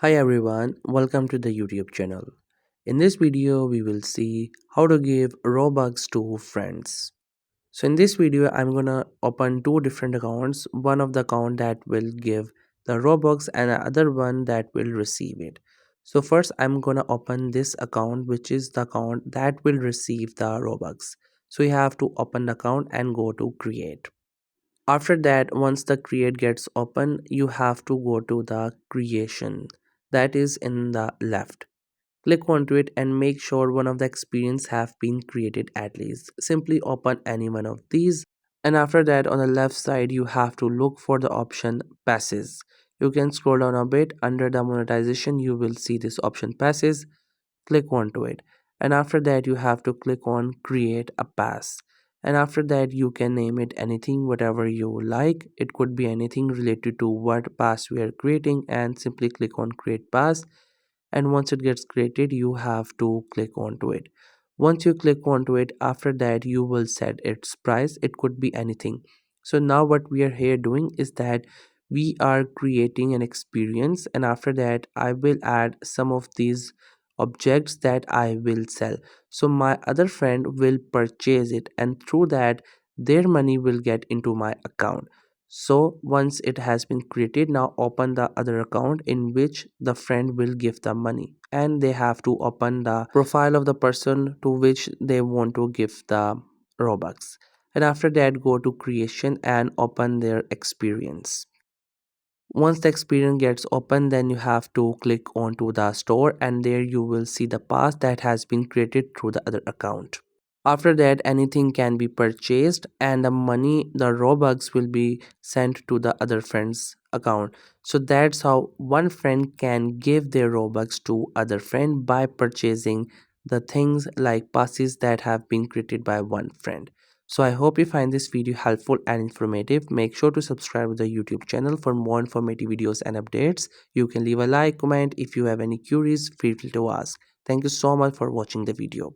Hi everyone, welcome to the YouTube channel. In this video, we will see how to give Robux to friends. So in this video, I'm gonna open two different accounts. One of the account that will give the Robux and the other one that will receive it. So first, I'm gonna open this account, which is the account that will receive the Robux. So you have to open the account and go to create. After that, once the create gets open, you have to go to the creation that is in the left. Click onto it and make sure one of the experience have been created at least. Simply open any one of these, and after that on the left side you have to look for the option passes. You can scroll down a bit. Under the monetization you will see this option passes. Click onto it, and after that you have to click on create a pass, and after that you can name it anything whatever you like. It could be anything related to what pass we are creating, and simply click on create pass. And once it gets created you have to click onto it. Once you click onto it, after that you will set its price. It could be anything. So now what we are here doing is that we are creating an experience, and after that I will add some of these objects that I will sell. So my other friend will purchase it, and through that their money will get into my account. So once it has been created, now open the other account in which the friend will give the money, and they have to open the profile of the person to which they want to give the Robux. And after that go to creation and open their experience. Once the experience gets open, then you have to click onto the store, and there you will see the pass that has been created through the other account. After that, anything can be purchased, and the money, the Robux, will be sent to the other friend's account. So that's how one friend can give their Robux to other friend by purchasing the things like passes that have been created by one friend. So I hope you find this video helpful and informative. Make sure to subscribe to the YouTube channel for more informative videos and updates. You can leave a like, comment. If you have any queries, feel free to ask. Thank you so much for watching the video.